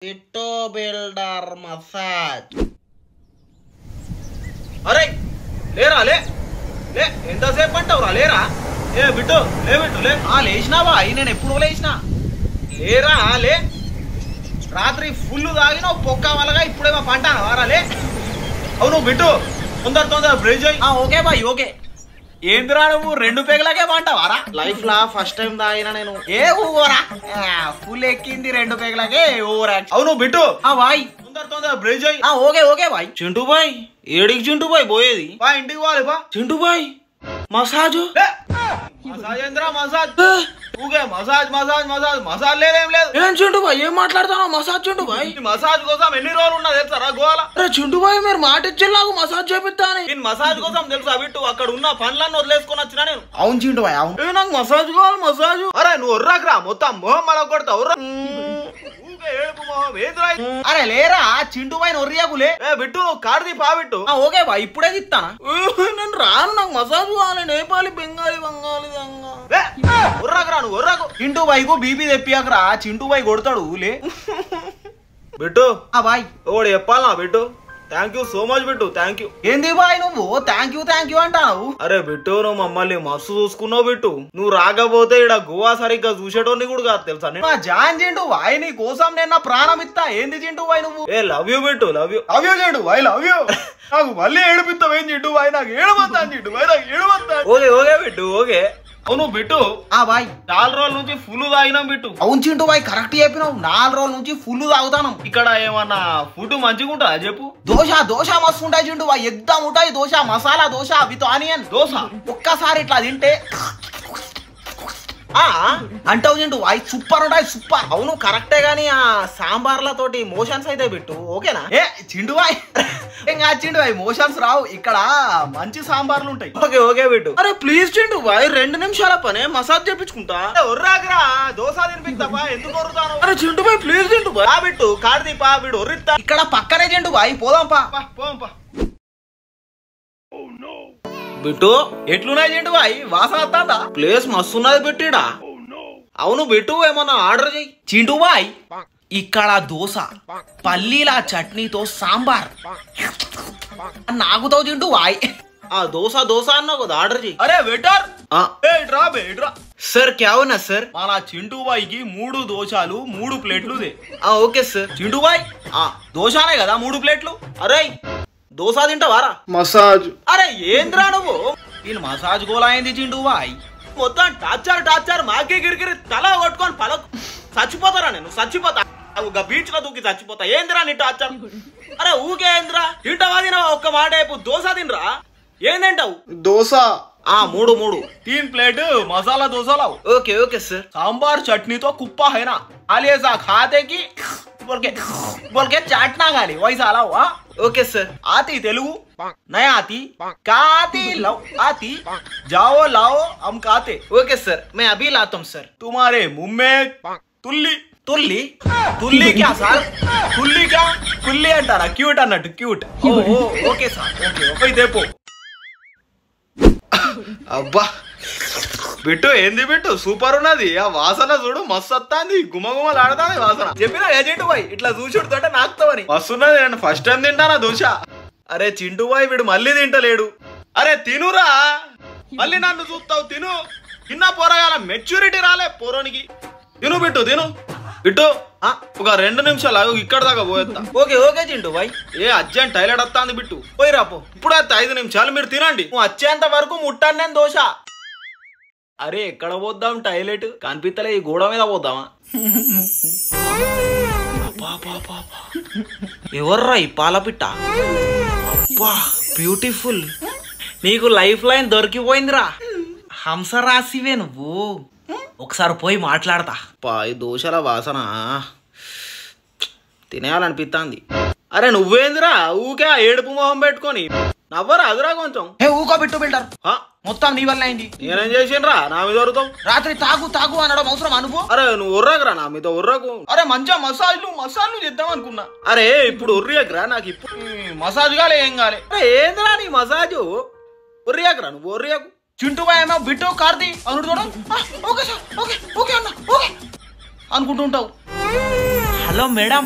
Bit builder massage. అరే లేరా లే లే ఎంతసేపు అంటావురా లేరా? ఏ బిట్టు లే బిట్టు లే. లేచినావా? నేను ఎప్పుడు లేచినా. లేరా లే. రాత్రి ఫుల్ తాగినావు పొక్క వలగా ఇప్పుడేమో పంటాను వారా లే. అవును బిట్టు తొందర బ్రేక్ చేయి. ఓకే బాయ్ ఓకే. ఏందిరా నువ్వు 2 పెగలకే పంటావారా? లైఫ్ లా ఫస్ట్ టైం తాగినా నేను. ఏ ఊరా ఫుల్ ఎక్కింది 2 పెగలకే ఊరా. అవును బిట్టు బాయ్ తొందర బ్రేక్ చేయి. ఓకే బాయ్. చింటూ బాయ్ ఏడికి చింటూ బాయ్ పోయేది? బా ఇంటికి పోవాలి బా. చింటూ బాయ్ మసాజు మసాజ్ ఏంద్రా మసాజ్? ఊగే మసాజ్ లేదేం లేదు. ఏం చింటూ బాయ్ ఏం మాట్లాడుతున్నావు? Massage Chintu bye. మసాజ్ కోసం ఎన్ని రోజులు ఉన్నా తెలుసా గోవాల? చింటూ బాయ్ మీరు మాట ఇచ్చేలాగా మసాజ్ చేపిస్తాను. నేను మసాజ్ కోసం తెలుసా బిట్టు అక్కడ ఉన్న పనులన్నీ వదిలేసుకొని వచ్చినా నేను. అవును చింటూ బాయ్ అవును. నాకు మసాజ్ కావాలి మసాజ్. అరే నువ్వు ఒర్రాకరా మొత్తం మొహం మళ్ళా కొడతావు. అరే లేరా చింటూ బాయ్ ఒర్రియాకులే. బిట్టు నువ్వు కార్ది పా బిట్టు. ఓకే బాయ్ ఇప్పుడే ఇస్తానా. నేను రాను నాకు మసాజ్ కావాలి. నేపాలి బెంగాలీ ఒర్రాకరా నువ్వు ఒర్రాకు. చింటూ బాయ్ కు బీపీ తెప్పియాకరా. చింటూ బాయ్ కొడతాడు లే. బిట్టు బాయ్ ఓడి చెప్పాలా Bittu? Thank you so much Bittu. Thank you. ఏంది బాయ్ నువ్వు థ్యాంక్ యూ అంటావు? అరే బిట్టు నువ్వు మమ్మల్ని మస్తు చూసుకున్నావు బిట్టు. నువ్వు రాకపోతే ఇక్కడ గోవా సరిగ్గా చూసేటోని కూడా కాదు తెలుసా. జాన్ చింటూ బాయ్ నీ కోసం నేను నా ప్రాణం ఇస్తా. ఏంది చింటూ బాయ్ నువ్వు? Love you Bittu love you Chintu బాయ్ లవ్ యూ. నాకు మళ్ళీ ఏడిపిస్తావు ఏం చింటూ బాయ్? నాకు ఏడవద్దాను చింటూ బాయ్ నాకు ఏడవద్దా. Okay Bittu okay. అవును బిట్టు బాయ్ 4 రోజుల నుంచి ఫుల్ తాగినాం బిట్టు. అవును చింటూ బాయ్ కరెక్ట్ చెప్పినావు. 4 రోజుల నుంచి ఫుల్ తాగుతాను. ఇక్కడ ఏమన్నా ఫుడ్ మంచిగా ఉంటుందా చెప్పు? దోశ మస్తు ఉంటాయి చింటూ బాయ్. ఎగ్దమ్ ఉంటాయి దోశ. Masala dosa with onion dosa. ఒక్కసారి ఇట్లా తింటే అంటావు చింటూ బాయ్ సూపర్ ఉంటాయి సూపర్. అవును కరెక్టే గానీ ఆ సాంబార్లతోటి మోషన్స్ అయితే బిట్టు ఓకేనా? చింటూ బాయ్ ఇంకా చింటూ బాయ్ మోషన్స్ రావు. ఇక్కడ మంచి సాంబార్లు ఉంటాయి. ఓకే బిట్టు. అరే ప్లీజ్ చింటూ బాయ్ 2 నిమిషాల పనే మసాజ్ చేపించుకుంటా. ఒర్రాకరా దోశ తినిపిస్తావా? ఎందుకు ఒర్రుతాను? అరే చింటూ బాయ్ ప్లీజ్ చింటూ బాయ్. బిట్టు కార్ది పా బిడు ఒర్రిస్తా. ఇక్కడ పక్కనే చింటూ బాయ్ పోదాం పా. బిట్టు ఎట్లున్నాయి చింటూ బాయ్? వాసన వస్తుందా? ప్లేస్ మస్తున్నది బిట్టిడా. అవును బిట్టు ఏమన్నా ఆర్డర్ చెయ్యి. చింటూ బాయ్ ఇక్కడ దోశ పల్లీల చట్నీతో సాంబార్ నాకుతావు చింటూ బాయ్. దోశ అన్నావు కదా ఆర్డర్ చెయ్యి. అరే వెయిటర్ ఇట్రా సార్ క్యా ఉన్నా సార్? మన చింటూ బాయ్ కి 3 దోశలు 3 ప్లేట్లు దే. Okay sir. చింటూ బాయ్ దోశనే కదా 3 ప్లేట్లు. అరే దోశ తింటావారా? మసాజ్. అరే ఏంద్రా నువ్వు? నేను మసాజ్ గోలైంది చింటూ బాయ్. మొత్తం టార్చర్ మాకే గిరిగిరి తల కొట్టుకొని చచ్చిపోతారా? నేను చచ్చిపోతా బీచ్ లో దూకి చచ్చిపోతా. ఏందిరా నీ టార్చర్? అరే ఊకే ఏంద్రా? తింటావా తినవా? ఒక్క మాట అయిపో. దోశ తినరా? ఏం తింటావు? Dosa 3 3 plate masala dosa. Okay sir. Sambar chutney तो कुप्पा है ना आलिया खाते की बोल के चाटना गाली वैसा लाओ. Okay sir. आती तेलुगु नहीं आती? क्या आती? लो आती. जाओ लाओ हम खाते. ओके सर मैं अभी लाता हूँ सर. तुम्हारे मुंह में तुल्ली क्या सर? तुल्ली क्या कुल्ली अंटारा? क्यूट अन्नट्టు क्यूट. ओके सर ओके देपो. అబ్బా బిట్టు ఏంది బిట్టు సూపర్ ఉన్నది. ఆ వాసన చూడు మస్తు వస్తుంది. గుమగుమలాడుతుంది వాసన. చెప్పినా ఏజెంట్ బాయ్ ఇట్లా చూసుడుతోటే నాకుతావని. వస్తున్నది. నేను ఫస్ట్ టైం తింటానా దోశ. అరే చింటూ బాయ్ వీడు మళ్ళీ తింటలేడు. అరే తినురా మళ్ళీ నన్ను చూస్తావు. తిను. చిన్న పోరగాల మెచ్యూరిటీ రాలే పోరోనికి. తిను బిట్టు తిను. బిట్టు ఒక 2 నిమిషాలు ఇక్కడ దాకా పోయేస్తా. ఓకే చింటూ బాయ్. అర్జెంట్ టైలెట్ వస్తుంది బిట్టు. పోయి రాపో. ఇప్పుడు 5 నిమిషాలు మీరు తినండి. నువ్వు వచ్చేంత వరకు ముట్టాను నేను దోశ. అరే ఎక్కడ పోద్దాం టైలెట్? కనిపిస్తలే ఈ గోడ మీద పోద్దామా? ఎవర్రా ఈ పాలపిట్ట? అబ్బా బ్యూటిఫుల్. నీకు లైఫ్ లైన్ దొరికిపోయిందిరా. హంసరాశివే నువ్వు. ఒకసారి పోయి మాట్లాడతా. ఈ దోశల వాసన తినేయాలనిపిస్తుంది. అరే నువ్వేందిరా ఊకే ఏడుపు మొహం పెట్టుకొని? నవ్వరా అదురా కొంచెం. ఊకో బిట్టు బిల్డర్ మొత్తం నీ వల్ల అయింది. నేనేం చేసిండ్రా? నా మీద ఒరుతావు. రాత్రి తాగు అనడం అవసరం అనుకో. అరే నువ్వు ఉర్రాకరా నా మీద ఉర్రకు. అరే మంచిగా మసాజ్లు చేద్దాం అనుకున్నా. అరే ఇప్పుడు ఉర్రియకరా నాకు. ఇప్పుడు మసాజ్ కాలే ఏం కాలే. అరే ఏందిరా నీ మసాజు? ఉర్రియకరా నువ్వు ఉర్రియకు. చింటూ బాయ్ ఏమో బిట్టు కార్ది అనుడు చూడ. ఓకే సార్ ఓకే అన్న ఓకే అనుకుంటుంటావు. Hello madam